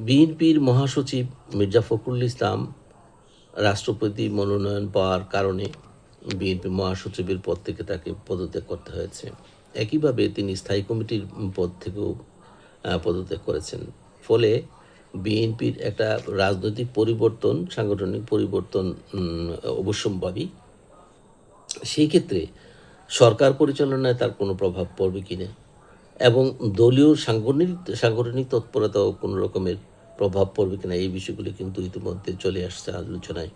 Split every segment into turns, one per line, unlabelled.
বিএনপির মহাসচিব মির্জা ফখরুল ইসলাম রাষ্ট্রপতি মনোনয়ন পাওয়ার কারণে বিএনপি মহাসচিবের পদ থেকে তাকে পদত্যাগ করতে হয়েছে। একইভাবে তিনি স্থায়ী কমিটির পদ থেকেও পদত্যাগ করেছেন। ফলে বিএনপির একটা রাজনৈতিক পরিবর্তন, সাংগঠনিক পরিবর্তন অবশ্যম্ভাবী। সেই ক্ষেত্রে সরকার পরিচালনায় তার কোনো প্রভাব পড়বে কিনা এবং দলীয় সাংগঠনিক তৎপরতাও কোনো রকমের প্রভাব পড়বে কিনা, এই বিষয়গুলি কিন্তু ইতিমধ্যে চলে আসছে আলোচনায়।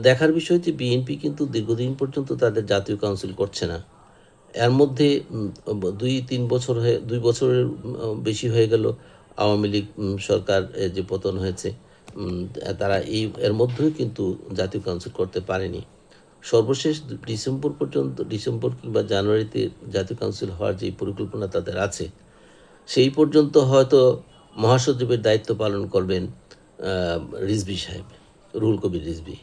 দেখার বিষয় যে বিএনপি কিন্তু দীর্ঘদিন পর্যন্ত তাদের জাতীয় কাউন্সিল করছে না। এর মধ্যে 2 বছরের বেশি হয়ে গেল আওয়ামী লীগ সরকার যে পতন হয়েছে, তারা এর মধ্যেও কিন্তু জাতীয় কাউন্সিল করতে পারেনি। সর্বশেষ ডিসেম্বর কিংবা জানুয়ারিতে জাতীয় কাউন্সিল হওয়ার যে পরিকল্পনা তাদের আছে, সেই পর্যন্ত হয়তো মহাসচিবের দায়িত্ব পালন করবেন রিজভী সাহেব, রুহুল কবির রিজভী।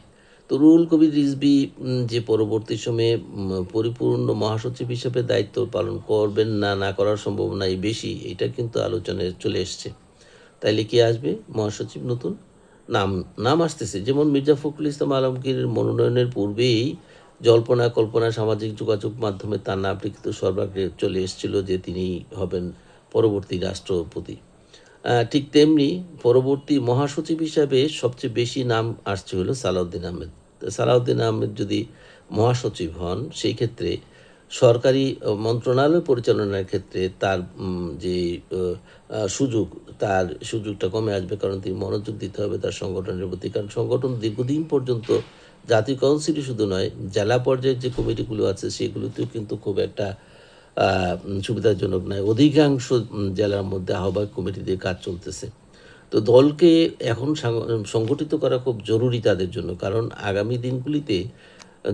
তো রুহুল কবির রিজভী যে পরবর্তী সময়ে পরিপূর্ণ মহাসচিব হিসেবে দায়িত্ব পালন করবেন না করার সম্ভাবনাই বেশি, এটা কিন্তু আলোচনায় চলে এসছে। তাইলে কি আসবে মহাসচিব? নতুন নাম আসতেছে, যেমন মির্জা ফখরুল ইসলাম আলমগীরের মনোনয়নের পূর্বেই জল্পনা কল্পনা সামাজিক যোগাযোগ মাধ্যমে তার নাম লিখিত সর্বাগ্রে চলে এসেছিল যে তিনি হবেন পরবর্তী রাষ্ট্রপতি। ঠিক তেমনি পরবর্তী মহাসচিব হিসাবে সবচেয়ে বেশি নাম আসছে হলো সালাউদ্দিন আহমেদ। সালাউদ্দিন আহমেদ যদি মহাসচিব হন, সেই ক্ষেত্রে সরকারি মন্ত্রণালয় পরিচালনার ক্ষেত্রে তার যে তার সুযোগটা কমে আসবে, কারণ তিনি মনোযোগ দিতে হবে তার সংগঠনের প্রতি। কারণ সংগঠন দীর্ঘদিন পর্যন্ত জাতীয় কাউন্সিলই শুধু নয়, জেলা পর্যায়ের যে কমিটিগুলো আছে সেগুলোতেও কিন্তু খুব একটা সুবিধাজনক নয়। অধিকাংশ জেলার মধ্যে আহ্বায়ক কমিটি দিয়ে কাজ চলতেছে। তো দলকে এখন সংগঠিত করা খুব জরুরি তাদের জন্য, কারণ আগামী দিনগুলিতে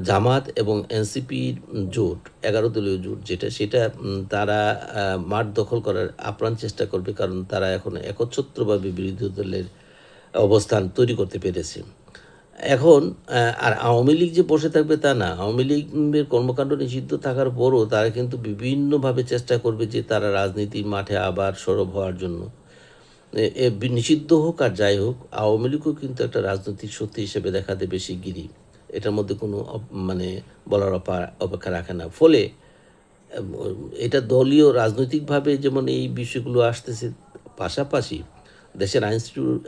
জামাত এবং এনসিপির জোট, 11 দলীয় জোট সেটা তারা মাঠ দখল করার আপ্রাণ চেষ্টা করবে, কারণ তারা এখন একচ্ছত্রভাবে বিরোধী দলের অবস্থান তৈরি করতে পেরেছে। এখন আর আওয়ামী লীগ যে বসে থাকবে তা না। আওয়ামী লীগের কর্মকাণ্ড নিষিদ্ধ থাকার পরও তারা কিন্তু বিভিন্নভাবে চেষ্টা করবে যে তারা রাজনীতির মাঠে আবার সরব হওয়ার জন্য। নিষিদ্ধ হোক আর যাই হোক, আওয়ামী লীগও কিন্তু একটা রাজনৈতিক শক্তি হিসেবে দেখা দেবে শিগগিরই। এটার মধ্যে কোনো বলার অপেক্ষা রাখে না। ফলে এটা দলীয় রাজনৈতিকভাবে যেমন এই বিষয়গুলো আসতেছে, পাশাপাশি দেশের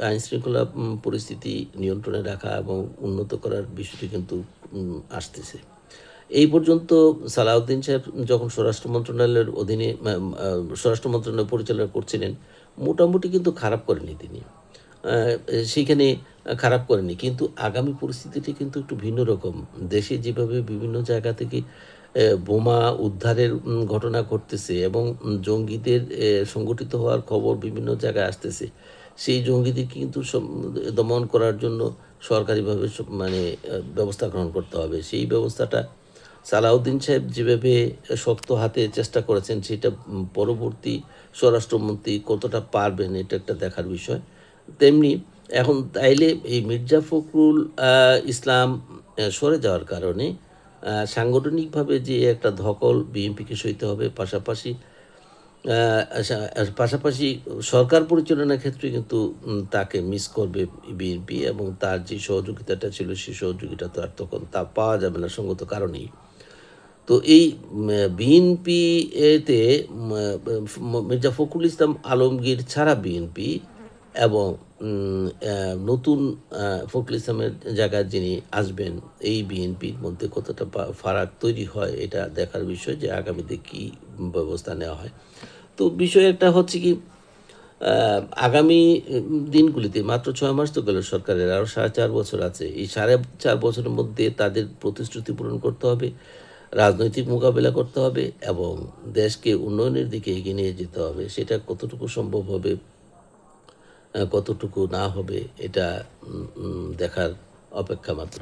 আইনশৃঙ্খলা পরিস্থিতি নিয়ন্ত্রণে রাখা এবং উন্নত করার বিষয়টি কিন্তু আসতেছে। এই পর্যন্ত সালাউদ্দিন সাহেব যখন স্বরাষ্ট্র মন্ত্রণালয়ের অধীনে স্বরাষ্ট্র মন্ত্রণালয় পরিচালনা করছিলেন, মোটামুটি কিন্তু খারাপ করেনি তিনি, সেইখানে খারাপ করেনি। কিন্তু আগামী পরিস্থিতিটি কিন্তু একটু ভিন্ন রকম। দেশে যেভাবে বিভিন্ন জায়গা থেকে বোমা উদ্ধারের ঘটনা ঘটতেছে এবং জঙ্গিদের সংগঠিত হওয়ার খবর বিভিন্ন জায়গায় আসতেছে, সেই জঙ্গিদের কিন্তু দমন করার জন্য সরকারিভাবে ব্যবস্থা গ্রহণ করতে হবে। সেই ব্যবস্থাটা সালাউদ্দিন সাহেব যেভাবে শক্ত হাতে চেষ্টা করেছেন, সেটা পরবর্তী স্বরাষ্ট্রমন্ত্রী কতটা পারবেন, এটা একটা দেখার বিষয়। তেমনি এখন তাইলে এই মির্জা ফখরুল ইসলাম সরে যাওয়ার কারণে সাংগঠনিকভাবে যে একটা ধকল বিএনপিকে সইতে হবে, পাশাপাশি সরকার পরিচালনার ক্ষেত্রে কিন্তু তাকে মিস করবে বিএনপি, এবং তার যে সহযোগিতাটা ছিল সেই সহযোগিতা তো আর তখন তা পাওয়া যাবে না সঙ্গত কারণেই। তো এই বিএনপি এতে মির্জা ফখরুল ইসলাম আলমগীর ছাড়া বিএনপি এবং নতুন ফখরুল ইসলামের জায়গায় যিনি আসবেন, এই বিএনপির মধ্যে কতটা ফারাক তৈরি হয়, এটা দেখার বিষয় যে আগামীতে কী ব্যবস্থা নেওয়া হয়। তো বিষয় একটা হচ্ছে কি, আগামী দিনগুলিতে মাত্র 6 মাস তো গেল সরকারের, আরও 4.5 বছর আছে। এই 4.5 বছরের মধ্যে তাদের প্রতিশ্রুতি পূরণ করতে হবে, রাজনৈতিক মোকাবেলা করতে হবে এবং দেশকে উন্নয়নের দিকে এগিয়ে নিয়ে যেতে হবে। সেটা কতটুকু সম্ভব হবে, কতটুকু না হবে, এটা দেখার অপেক্ষা মাত্র।